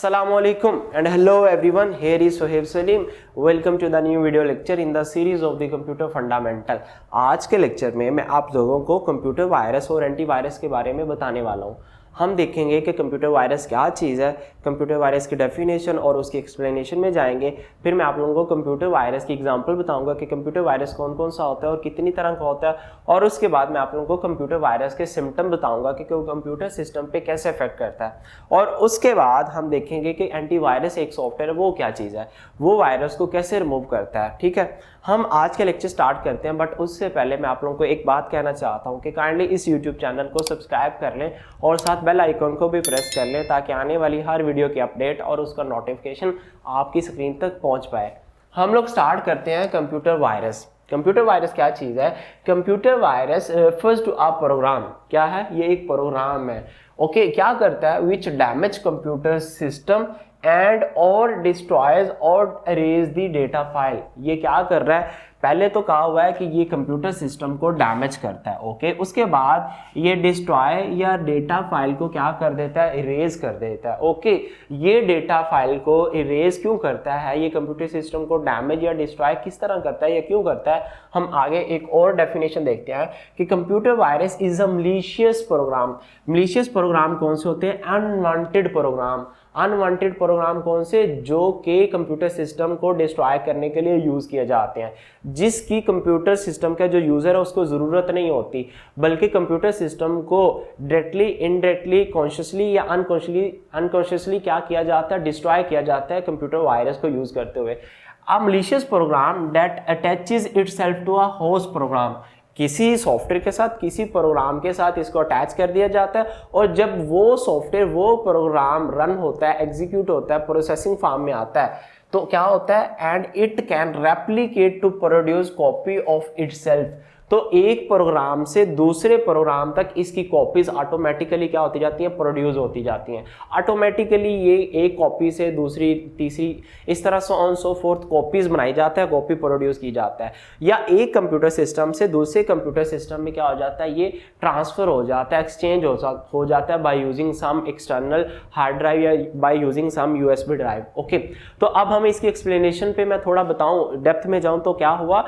Assalamualaikum and hello everyone. Here is Sohaib Saleem. Welcome to the new video lecture in the series of the computer fundamental. आज के lecture में मैं आप लोगों को computer virus और एंटीवायरस के बारे में बताने वाला हूँ। हम देखेंगे कि कंप्यूटर वायरस क्या चीज़ है, कंप्यूटर वायरस की डेफिनेशन और उसकी एक्सप्लेनेशन में जाएंगे। फिर मैं आप लोगों को कंप्यूटर वायरस की एग्जांपल बताऊंगा कि कंप्यूटर वायरस कौन कौन सा होता है और कितनी तरह का होता है, और उसके बाद मैं आप लोगों को कंप्यूटर वायरस के सिम्टम बताऊंगा कि वो कंप्यूटर सिस्टम पे कैसे इफेक्ट करता है। और उसके बाद हम देखेंगे कि एंटीवायरस एक सॉफ्टवेयर है, वो क्या चीज़ है, वो वायरस को कैसे रिमूव करता है। ठीक है, हम आज के लेक्चर स्टार्ट करते हैं, बट उससे पहले मैं आप लोगों को एक बात कहना चाहता हूं कि काइंडली इस यूट्यूब चैनल को सब्सक्राइब कर लें और साथ बेल आइकन को भी प्रेस कर लें ताकि आने वाली हर वीडियो की अपडेट और उसका नोटिफिकेशन आपकी स्क्रीन तक पहुंच पाए। हम लोग स्टार्ट करते हैं कंप्यूटर वायरस। कंप्यूटर वायरस क्या चीज़ है? Computer virus refers to a program. क्या है? ये एक प्रोग्राम है। ओके, क्या करता है? विच डैमेज कंप्यूटर सिस्टम एंड और डिस्ट्रॉयज और एरेज द डेटा फाइल। ये क्या कर रहा है? पहले तो कहा हुआ है कि ये कंप्यूटर सिस्टम को डैमेज करता है। ओके, उसके बाद ये डिस्ट्रॉय या डेटा फाइल को क्या कर देता है? इरेज कर देता है। ओके, ये डेटा फाइल को इरेज क्यों करता है? ये कंप्यूटर सिस्टम को डैमेज या डिस्ट्रॉय किस तरह करता है या क्यों करता है? हम आगे एक और डेफिनेशन देखते हैं कि computer virus is a malicious program. Malicious program कौन से होते हैं? Unwanted programme. अनवांटेड प्रोग्राम कौन से? जो कि कंप्यूटर सिस्टम को डिस्ट्रॉय करने के लिए यूज किए जाते हैं, जिसकी कंप्यूटर सिस्टम का जो यूजर है उसको जरूरत नहीं होती, बल्कि कंप्यूटर सिस्टम को डायरेक्टली, इनडायरेक्टली, कॉन्शियसली या अनकॉन्शियसली क्या किया जाता है? डिस्ट्रॉय किया जाता है कंप्यूटर वायरस को यूज करते हुए। A malicious program that attaches itself to a host program। किसी सॉफ्टवेयर के साथ, किसी प्रोग्राम के साथ इसको अटैच कर दिया जाता है, और जब वो सॉफ्टवेयर, वो प्रोग्राम रन होता है, एग्जीक्यूट होता है, प्रोसेसिंग फॉर्म में आता है, तो क्या होता है? And it can replicate to produce copy of itself. तो एक प्रोग्राम से दूसरे प्रोग्राम तक इसकी कॉपीज ऑटोमेटिकली क्या होती जाती हैं? प्रोड्यूस होती जाती हैं ऑटोमेटिकली। ये एक कॉपी से दूसरी, तीसरी, इस तरह से ऑन सो फोर्थ कॉपीज बनाई जाता है, कॉपी प्रोड्यूस की जाता है। या एक कंप्यूटर सिस्टम से दूसरे कंप्यूटर सिस्टम में क्या हो जाता है? ये ट्रांसफर हो जाता है, एक्सचेंज हो जाता है by using some external hard drive या by using some USB drive. Okay, तो अब हम इसकी एक्सप्लेनेशन पे मैं थोड़ा बताऊं, डेप्थ में जाऊं तो क्या हुआ?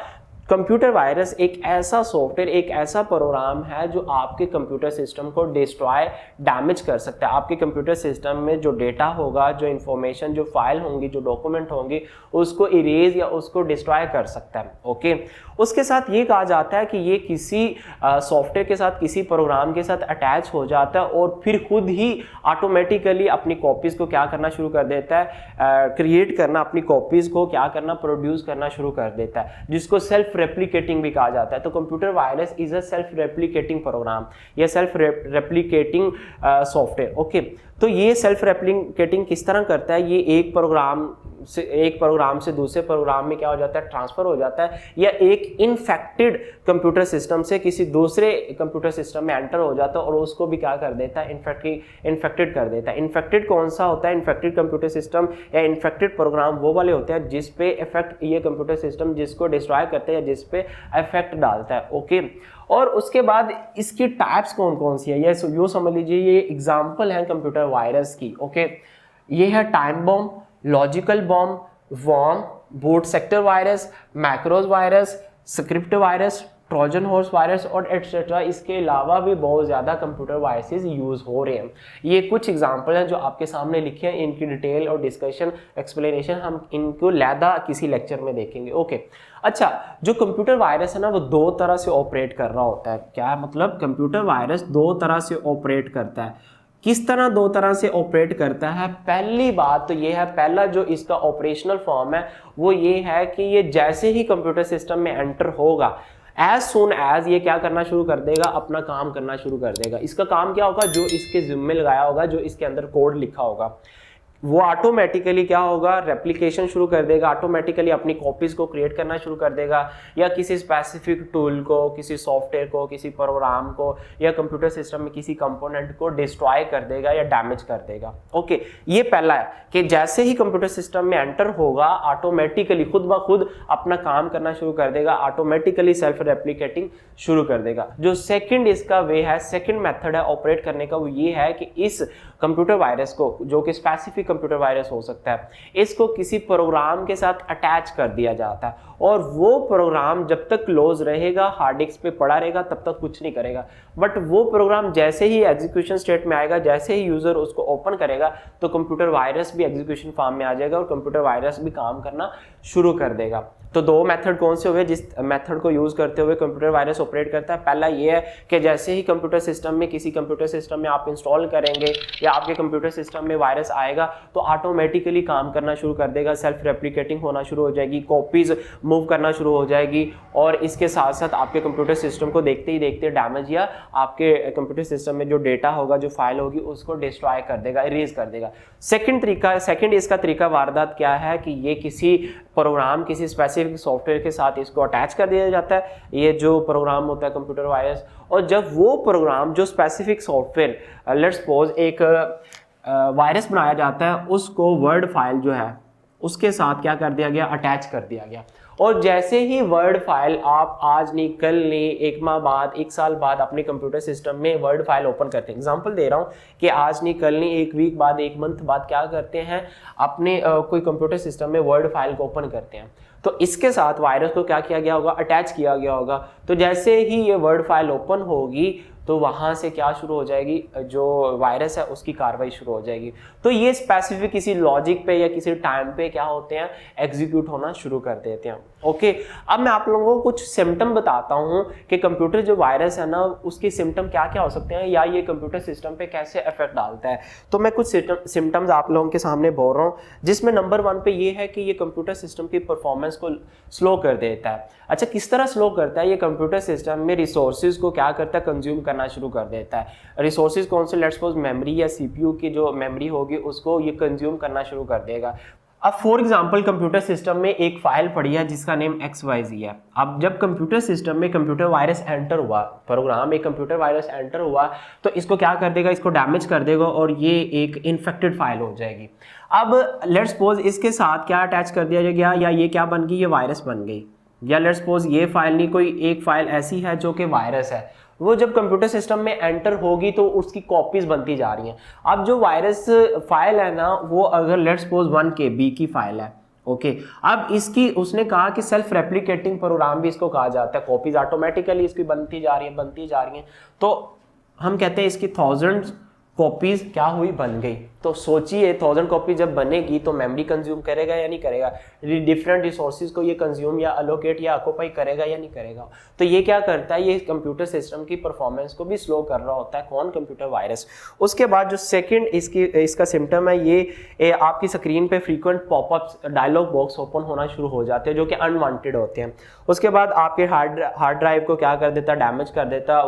कंप्यूटर वायरस एक ऐसा सॉफ्टवेयर, एक ऐसा प्रोग्राम है जो आपके कंप्यूटर सिस्टम को डिस्ट्रॉय, डैमेज कर सकता है। आपके कंप्यूटर सिस्टम में जो डेटा होगा, जो इंफॉर्मेशन, जो फाइल होंगी, जो डॉक्यूमेंट होंगी, उसको इरेज या उसको डिस्ट्रॉय कर सकता है। ओके, उसके साथ ये कहा जाता है कि ये किसी सॉफ्टवेयर के साथ, किसी प्रोग्राम के साथ अटैच हो जाता है और फिर खुद ही ऑटोमेटिकली अपनी कॉपीज को क्या करना शुरू कर देता है? क्रिएट करना, अपनी कॉपीज को क्या करना? प्रोड्यूस करना शुरू कर देता है, जिसको सेल्फ रेप्लिकेटिंग भी कहा जाता है। तो computer virus is a self replicating program या सेल्फ रेप्लिकेटिंग सॉफ्टवेयर। ओके, तो ये सेल्फ रेप्लिकेटिंग किस तरह करता है? ये एक प्रोग्राम से दूसरे प्रोग्राम में क्या हो जाता है? ट्रांसफर हो जाता है, या एक इन्फेक्टेड कंप्यूटर सिस्टम से किसी दूसरे कंप्यूटर सिस्टम में एंटर हो जाता है और उसको भी क्या कर देता है? इन्फेक्टेड कर देता है। इन्फेक्टेड कौन सा होता है? इन्फेक्टेड कंप्यूटर सिस्टम या इन्फेक्टेड प्रोग्राम वो वाले होते हैं जिस पे इफेक्ट, ये कंप्यूटर सिस्टम जिसको डिस्ट्रॉय करते हैं, जिस पे इफेक्ट डालता है। ओके, और उसके बाद इसकी टाइप्स कौन कौन सी है? ये यूँ समझ लीजिए, ये एग्जाम्पल है कंप्यूटर वायरस की। ओके, ये है time bomb, logical bomb, worm, boot sector virus, macros virus, script virus, Trojan horse virus और एटसेट्रा। इसके अलावा भी बहुत ज़्यादा कंप्यूटर वायरसेस यूज़ हो रहे हैं। ये कुछ एग्जांपल हैं जो आपके सामने लिखे हैं, इनकी डिटेल और डिस्कशन, एक्सप्लेनेशन हम इनको लैदा किसी लेक्चर में देखेंगे। ओके, अच्छा, जो कंप्यूटर वायरस है ना, वो दो तरह से ऑपरेट कर रहा होता है। क्या मतलब? कंप्यूटर वायरस दो तरह से ऑपरेट करता है। किस तरह दो तरह से ऑपरेट करता है? पहली बात तो ये है, पहला जो इसका ऑपरेशनल फॉर्म है वो ये है कि ये जैसे ही कंप्यूटर सिस्टम में एंटर होगा, एज सुन एज ये क्या करना शुरू कर देगा? अपना काम करना शुरू कर देगा। इसका काम क्या होगा? जो इसके जिम्मे लगाया होगा, जो इसके अंदर कोड लिखा होगा, वो ऑटोमेटिकली क्या होगा? रेप्लिकेशन शुरू कर देगा, ऑटोमेटिकली अपनी कॉपीज को क्रिएट करना शुरू कर देगा, या किसी स्पेसिफिक टूल को, किसी सॉफ्टवेयर को, किसी प्रोग्राम को या कंप्यूटर सिस्टम में किसी कंपोनेंट को डिस्ट्रॉय कर देगा या डैमेज कर देगा। ओके, ये पहला है कि जैसे ही कंप्यूटर सिस्टम में एंटर होगा, ऑटोमेटिकली खुद ब खुद अपना काम करना शुरू कर देगा, ऑटोमेटिकली सेल्फ रेप्लिकेटिंग शुरू कर देगा। जो सेकंड इसका वे है, सेकंड मेथड है ऑपरेट करने का, वो ये है कि इस कंप्यूटर वायरस को, जो कि स्पेसिफिक कंप्यूटर वायरस हो सकता है, इसको किसी प्रोग्राम के साथ अटैच कर दिया जाता है और वो प्रोग्राम जब तक क्लोज रहेगा, हार्ड डिस्क पे पड़ा रहेगा, तब तक कुछ नहीं करेगा। बट वो प्रोग्राम जैसे ही एग्जीक्यूशन स्टेट में आएगा, जैसे ही यूजर उसको ओपन करेगा, तो कंप्यूटर वायरस भी एग्जीक्यूशन फॉर्म में आ जाएगा और कंप्यूटर वायरस भी काम करना शुरू कर देगा। तो दो मेथड कौन से हुए जिस मेथड को यूज करते हुए कंप्यूटर वायरस ऑपरेट करता है? पहला ये है कि जैसे ही कंप्यूटर सिस्टम में, किसी कंप्यूटर सिस्टम में आप इंस्टॉल करेंगे या आपके कंप्यूटर सिस्टम में वायरस आएगा तो ऑटोमेटिकली काम करना शुरू कर देगा, सेल्फ रेप्लिकेटिंग होना शुरू हो जाएगी, कॉपीज मूव करना शुरू हो जाएगी और इसके साथ साथ आपके कंप्यूटर सिस्टम को देखते ही देखते डैमेज या आपके कंप्यूटर सिस्टम में जो डेटा होगा, जो फाइल होगी, उसको डिस्ट्रॉय कर देगा, इरेज कर देगा। सेकंड इसका तरीका वारदात क्या है कि ये किसी प्रोग्राम, किसी स्पेसिफिक सॉफ्टवेयर के साथ इसको अटैच कर दिया जाता है, ये जो प्रोग्राम होता है कंप्यूटर वायरस, और जब वो प्रोग्राम, जो स्पेसिफिक सॉफ्टवेयर, लेट्स सपोज एक वायरस बनाया जाता है, उसको वर्ड फाइल जो है उसके साथ क्या कर दिया गया, अटैच कर दिया गया। और जैसे ही वर्ड फाइल आप आज नहीं, कल नहीं, एक माह बाद, एक साल बाद अपने कंप्यूटर सिस्टम में वर्ड फाइल ओपन करते हैं, एग्जांपल दे रहा हूँ कि आज नहीं, कल नहीं, एक वीक बाद, एक मंथ बाद क्या करते हैं, अपने कोई कंप्यूटर सिस्टम में वर्ड फाइल को ओपन करते हैं, तो इसके साथ वायरस को क्या किया गया होगा, अटैच किया गया होगा। तो जैसे ही ये वर्ड फाइल ओपन होगी तो वहाँ से क्या शुरू हो जाएगी, जो वायरस है उसकी कार्रवाई शुरू हो जाएगी। तो ये स्पेसिफिक किसी लॉजिक पे या किसी टाइम पे क्या होते हैं, एग्जीक्यूट होना शुरू कर देते हैं। ओके, अब मैं आप लोगों को कुछ सिम्टम बताता हूँ कि कंप्यूटर जो वायरस है ना, उसके सिम्टम क्या क्या हो सकते हैं या ये कंप्यूटर सिस्टम पे कैसे इफेक्ट डालता है। तो मैं कुछ सिम्टम्स आप लोगों के सामने बोल रहा हूँ, जिसमें नंबर 1 पे ये है कि ये कंप्यूटर सिस्टम की परफॉर्मेंस को स्लो कर देता है। अच्छा, किस तरह स्लो करता है? ये कंप्यूटर सिस्टम में रिसोर्सेज को क्या करता है, कंज्यूम करना शुरू कर देता है। रिसोर्सेज कौन से? लेट्स सपोज मेमोरी या सीपीयू की जो मेमोरी होगी उसको ये कंज्यूम करना शुरू कर देगा। अब फॉर एग्जांपल कंप्यूटर सिस्टम में एक फाइल पड़ी है जिसका नेम XYZ है। अब जब कंप्यूटर सिस्टम में कंप्यूटर वायरस एंटर हुआ, प्रोग्राम में कंप्यूटर वायरस एंटर हुआ, तो इसको क्या कर देगा, इसको डैमेज कर देगा और ये एक इन्फेक्टेड फाइल हो जाएगी। अब लेट्स सपोज इसके साथ क्या अटैच कर दिया गया, या ये क्या बन गई, ये वायरस बन गई। या लेट्स सपोज ये फाइल नहीं, कोई एक फाइल ऐसी है जो कि वायरस है, वो जब कंप्यूटर सिस्टम में एंटर होगी तो उसकी कॉपीज बनती जा रही हैं। अब जो वायरस फाइल है ना, वो अगर लेट्स सपोज 1 KB की फाइल है, ओके, अब इसकी उसने कहा कि सेल्फ रेप्लिकेटिंग प्रोग्राम भी इसको कहा जाता है, कॉपीज ऑटोमेटिकली इसकी बनती जा रही हैं, तो हम कहते हैं इसकी 1000 कॉपीज क्या हुई, बन गई। तो सोचिए 1000 कॉपी जब बनेगी तो मेमोरी कंज्यूम करेगा या नहीं करेगा, डिफरेंट रिसोर्सेज को ये कंज्यूम या अलोकेट या ऑक्यूपाई करेगा या नहीं करेगा। तो ये क्या करता है, ये कंप्यूटर सिस्टम की परफॉर्मेंस को भी स्लो कर रहा होता है। कौन? Computer virus. उसके बाद जो सेकंड इसका सिम्टम है, ये आपकी स्क्रीन पे frequent popups, dialog box open होना शुरू हो जाते हैं जो कि अनवांटेड होते हैं। उसके बाद आपके हार्ड ड्राइव को क्या कर देता है, डैमेज कर देता है,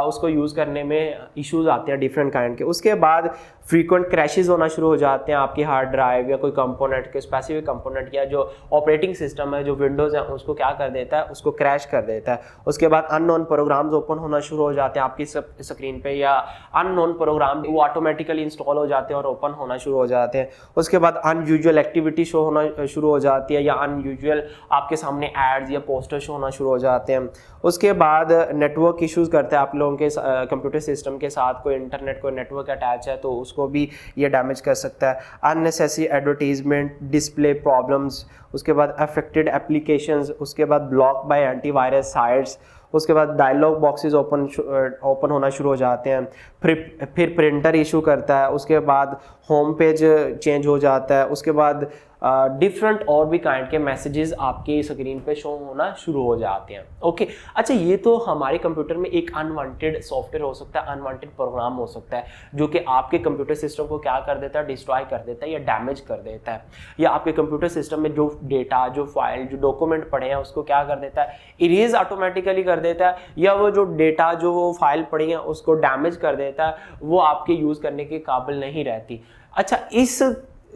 उसको यूज़ करने में इश्यूज आते हैं डिफरेंट काइंड के। उसके बाद फ्रीक्वेंट क्रैशेस होना शुरू हो जाते हैं आपकी हार्ड ड्राइव या कोई कंपोनेंट के, स्पेसिफिक कंपोनेंट या जो ऑपरेटिंग सिस्टम है, जो विंडोज़ है, उसको क्या कर देता है, उसको क्रैश कर देता है। उसके बाद अननोन प्रोग्राम्स ओपन होना शुरू हो जाते हैं आपकी स्क्रीन पे, या अननोन प्रोग्राम वो ऑटोमेटिकली इंस्टॉल हो जाते हैं और ओपन होना शुरू हो जाते हैं। उसके बाद अनयूजुअल एक्टिविटी शो होना शुरू हो जाती है, या अनयूजुअल आपके सामने एड्स या पोस्टर शो होना शुरू हो जाते हैं। उसके बाद नेटवर्क इश्यूज़ करते हैं आप लोगों के कंप्यूटर सिस्टम के साथ, कोई इंटरनेट, कोई नेटवर्क अटैच है तो उसको भी ये डैमेज कर सकता है। अननेसेसरी एडवर्टीजमेंट, डिस्प्ले प्रॉब्लम्स, उसके बाद अफेक्टेड एप्लीकेशंस, उसके बाद ब्लॉक बाय एंटीवायरस साइट्स, उसके बाद डायलॉग बॉक्सेस ओपन होना शुरू हो जाते हैं। फिर प्रिंटर इशू करता है, उसके बाद होम पेज चेंज हो जाता है, उसके बाद डिफरेंट और भी काइंड के मैसेजेस आपके स्क्रीन पे शो होना शुरू हो जाते हैं। ओके, अच्छा, ये तो हमारे कंप्यूटर में एक अनवांटेड सॉफ्टवेयर हो सकता है, अनवांटेड प्रोग्राम हो सकता है जो कि आपके कंप्यूटर सिस्टम को क्या कर देता है, डिस्ट्रॉय कर देता है या डैमेज कर देता है, या आपके कंप्यूटर सिस्टम में जो डेटा, जो फाइल, जो डॉक्यूमेंट पड़े हैं उसको क्या कर देता है, इरेज ऑटोमेटिकली कर देता है, या वो जो डेटा, जो वो फाइल पड़ी है उसको डैमेज कर देता है, वो आपके यूज़ करने के काबिल नहीं रहती। अच्छा, इस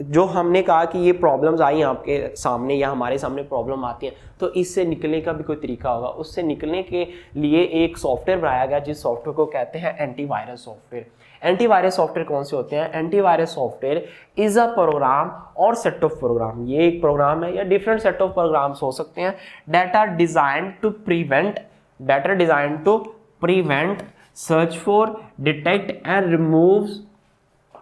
जो हमने कहा कि ये प्रॉब्लम्स आई आपके सामने या हमारे सामने प्रॉब्लम आती है, तो इससे निकलने का भी कोई तरीका होगा। उससे निकलने के लिए एक सॉफ्टवेयर बनाया गया जिस सॉफ्टवेयर को कहते हैं एंटीवायरस सॉफ्टवेयर। एंटीवायरस सॉफ्टवेयर कौन से होते हैं? Antivirus software is a program और सेट ऑफ प्रोग्राम, ये एक प्रोग्राम है या डिफरेंट सेट ऑफ प्रोग्राम्स हो सकते हैं that are designed to prevent search for, detect and remove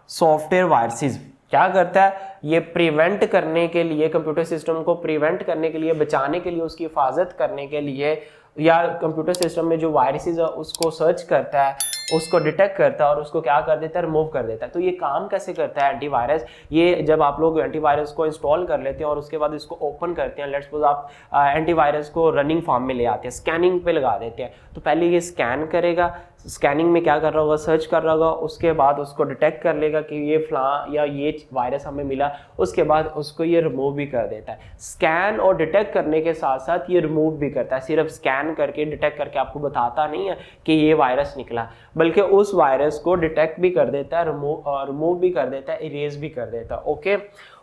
software viruses. क्या करता है, ये प्रिवेंट करने के लिए, कंप्यूटर सिस्टम को प्रिवेंट करने के लिए, बचाने के लिए, उसकी हिफाजत करने के लिए, या कंप्यूटर सिस्टम में जो वायरसेस है उसको सर्च करता है, उसको डिटेक्ट करता है और उसको क्या कर देता है, रिमूव कर देता है। तो ये काम कैसे करता है एंटीवायरस, ये जब आप लोग एंटीवायरस को इंस्टॉल कर लेते हैं और उसके बाद इसको ओपन करते हैं, लेट्स सपोज आप एंटीवायरस को रनिंग फॉर्म में ले आते हैं, स्कैनिंग पे लगा देते हैं, तो पहले ये स्कैन करेगा, स्कैनिंग में क्या कर रहा होगा, सर्च कर रहा होगा, उसके बाद उसको डिटेक्ट कर लेगा कि ये फ्ला या ये वायरस हमें मिला, उसके बाद उसको ये रिमूव भी कर देता है। स्कैन और डिटेक्ट करने के साथ साथ ये रिमूव भी करता है, सिर्फ स्कैन करके डिटेक्ट करके आपको बताता नहीं है कि ये वायरस निकला, बल्कि उस वायरस को डिटेक्ट भी कर देता है, रिमूव भी कर देता है, इरेज भी कर देता है। ओके,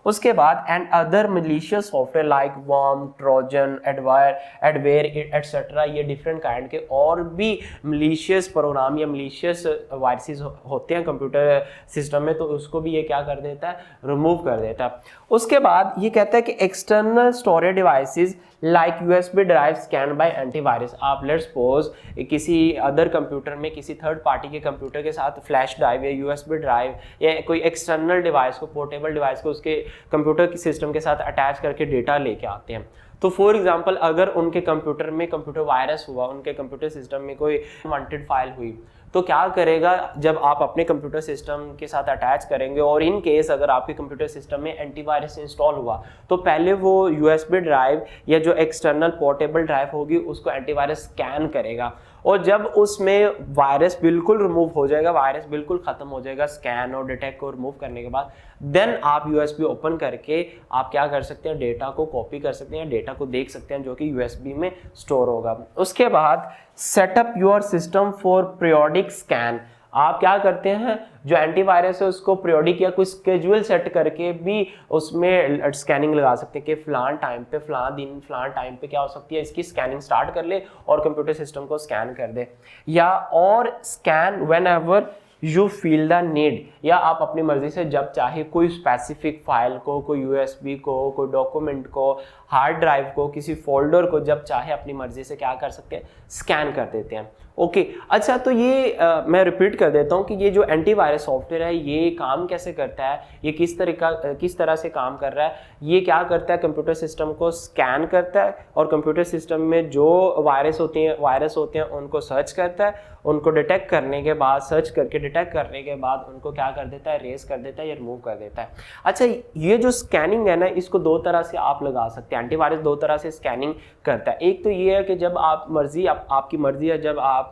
उसके बाद and other malicious software like worm, Trojan, adware etcetera, ये डिफरेंट काइंड के और भी मलिशियस प्रोग्राम या मलिशियस वायरसेस होते हैं कंप्यूटर सिस्टम में, तो उसको भी ये क्या कर देता है, रिमूव कर देता है। उसके बाद ये कहता है कि external storage devices like USB drive scan by antivirus. आप लेट्स सपोज किसी अदर कंप्यूटर में, किसी थर्ड पार्टी के कंप्यूटर के साथ फ्लैश ड्राइव या यूएसबी ड्राइव या कोई एक्सटर्नल डिवाइस को, पोर्टेबल डिवाइस को उसके कंप्यूटर के सिस्टम के साथ अटैच करके डेटा लेके आते हैं। तो फॉर एग्जांपल अगर उनके कंप्यूटर में कंप्यूटर वायरस हुआ, उनके कंप्यूटर सिस्टम में कोई वांटेड फाइल हुई, तो क्या करेगा, जब आप अपने कंप्यूटर सिस्टम के साथ अटैच करेंगे और इन केस अगर आपके कंप्यूटर सिस्टम में एंटीवायरस इंस्टॉल हुआ, तो पहले वो यूएसबी ड्राइव या जो एक्सटर्नल पोर्टेबल ड्राइव होगी उसको एंटीवायरस स्कैन करेगा, और जब उसमें वायरस बिल्कुल रिमूव हो जाएगा, वायरस बिल्कुल खत्म हो जाएगा स्कैन और डिटेक्ट को रिमूव करने के बाद, देन आप यूएसबी ओपन करके आप क्या कर सकते हैं, डेटा को कॉपी कर सकते हैं, डेटा को देख सकते हैं जो कि यूएसबी में स्टोर होगा। उसके बाद setup your system for periodic scan. आप क्या करते हैं, जो एंटीवायरस है उसको पीरियोडिक या कोई स्केड्यूल सेट करके भी उसमें स्कैनिंग लगा सकते हैं कि फलान टाइम पे, फलान दिन, फलान टाइम पे क्या हो सकती है, इसकी स्कैनिंग स्टार्ट कर ले और कंप्यूटर सिस्टम को स्कैन कर दे, या और scan when ever you feel the need, या आप अपनी मर्जी से जब चाहे कोई स्पेसिफिक फाइल को, कोई यूएसबी को, कोई डॉक्यूमेंट को, हार्ड ड्राइव को, किसी फोल्डर को जब चाहे अपनी मर्जी से क्या कर सकते हैं, स्कैन कर देते हैं। ओके, अच्छा, तो ये मैं रिपीट कर देता हूँ कि ये जो एंटीवायरस सॉफ्टवेयर है ये काम कैसे करता है, ये किस तरह से काम कर रहा है। ये क्या करता है, कंप्यूटर सिस्टम को स्कैन करता है और कंप्यूटर सिस्टम में जो वायरस होते हैं उनको सर्च करता है, उनको डिटेक्ट करने के बाद, सर्च करके डिटेक्ट करने के बाद उनको क्या कर देता है, रेस कर देता है या रिमूव कर देता है। अच्छा, ये जो स्कैनिंग है ना, इसको दो तरह से आप लगा सकते हैं, एंटीवायरस दो तरह से स्कैनिंग करता है। एक तो ये है कि जब आपकी मर्जी है, जब आप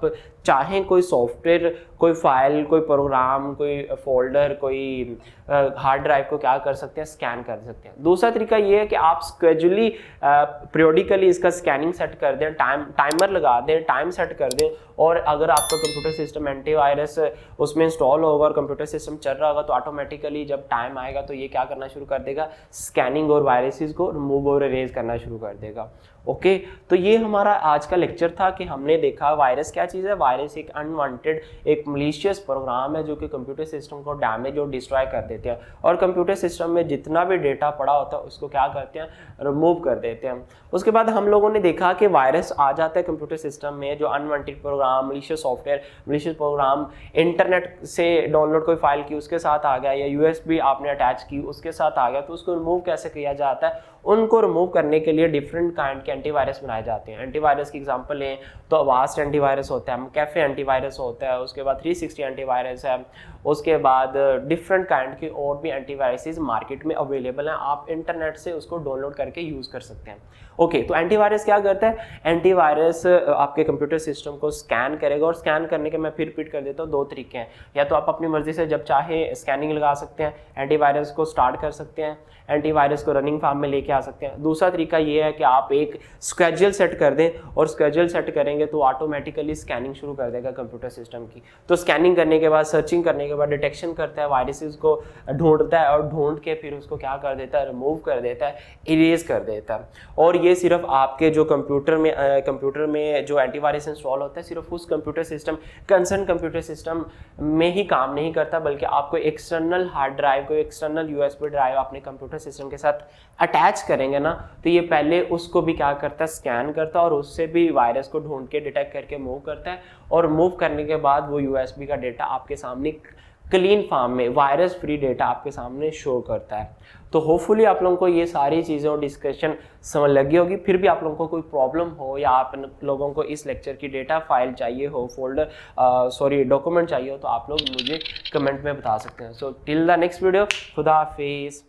चाहें कोई सॉफ्टवेयर, कोई फाइल, कोई प्रोग्राम, कोई फोल्डर, कोई हार्ड ड्राइव को क्या कर सकते हैं, स्कैन कर सकते हैं। दूसरा तरीका ये है कि आप स्केजुअली पीरियोडिकली इसका स्कैनिंग सेट कर दें, टाइमर लगा दें, टाइम सेट कर दें, और अगर आपका कंप्यूटर सिस्टम एंटीवायरस उसमें इंस्टॉल होगा और कंप्यूटर सिस्टम चल रहा होगा, तो ऑटोमेटिकली जब टाइम आएगा तो ये क्या करना शुरू कर देगा, स्कैनिंग और वायरसेस को रिमूव और इरेज करना शुरू कर देगा। ओके, तो ये हमारा आज का लेक्चर था कि हमने देखा वायरस क्या चीज़ है। वायरस एक अनवांटेड, एक मलिशियस प्रोग्राम है जो कि कंप्यूटर सिस्टम को डैमेज और डिस्ट्रॉय कर देते हैं, और कंप्यूटर सिस्टम में जितना भी डेटा पड़ा होता है उसको क्या करते हैं, रिमूव कर देते हैं। उसके बाद हम लोगों ने देखा कि वायरस आ जाता है कंप्यूटर सिस्टम में, जो unwanted program, malicious software, malicious program, internet से डाउनलोड कोई फाइल की उसके साथ आ गया, या यूएसबी आपने अटैच की उसके साथ आ गया, तो उसको रिमूव कैसे किया जाता है। उनको रिमूव करने के लिए डिफरेंट काइंड के एंटीवायरस बनाए जाते हैं। एंटीवायरस की एग्जांपल लें तो वास्ट एंटीवायरस होता है, कैफे एंटीवायरस होता है, उसके बाद 360 एंटीवायरस है, उसके बाद डिफरेंट काइंड के और भी एंटीवायरसेस मार्केट में अवेलेबल हैं, आप इंटरनेट से उसको डाउनलोड करके यूज़ कर सकते हैं। ओके, तो एंटीवायरस क्या करता है, एंटीवायरस आपके कंप्यूटर सिस्टम को स्कैन करेगा, और स्कैन करने के मैं फिर रिपीट कर देता हूँ, दो तरीके हैं, या तो आप अपनी मर्जी से जब चाहे स्कैनिंग लगा सकते हैं, एंटीवायरस को स्टार्ट कर सकते हैं, एंटीवायरस को रनिंग फार्म में लेके आ सकते हैं। दूसरा तरीका ये है कि आप एक स्केड्यूल सेट कर दें, और स्केड्यूल सेट करेंगे तो ऑटोमेटिकली स्कैनिंग शुरू कर देगा कंप्यूटर सिस्टम की। तो स्कैनिंग करने के बाद, सर्चिंग करने के बाद डिटेक्शन करता है, वायरसेस को ढूंढता है, और ढूंढ के फिर उसको क्या कर देता है, रिमूव कर देता है, इरेज कर देता है। और ये सिर्फ आपके जो कंप्यूटर में जो एंटीवायरस इंस्टॉल होता है, सिर्फ उस computer system, concern computer system में ही काम नहीं करता, बल्कि आपको एक्सटर्नल हार्ड ड्राइव, कोई एक्सटर्नल यूएसबी ड्राइव अपने कंप्यूटर सिस्टम के साथ अटैच करेंगे ना, तो ये पहले उसको भी क्या करता है, स्कैन करता है, और उससे भी वायरस को ढूंढ के डिटेक्ट करके मूव करता है, और मूव करने के बाद वो यूएसबी का डेटा आपके सामने क्लीन फॉर्म में वायरस फ्री डेटा आपके सामने शो करता है। तो होपफुली आप लोगों को ये सारी चीज़ें और डिस्कशन समझ लगी होगी। फिर भी आप लोगों को कोई प्रॉब्लम हो या आप लोगों को इस लेक्चर की डेटा फाइल चाहिए हो, डॉक्यूमेंट चाहिए हो, तो आप लोग मुझे कमेंट में बता सकते हैं। So till the next video, खुदा हाफिज़।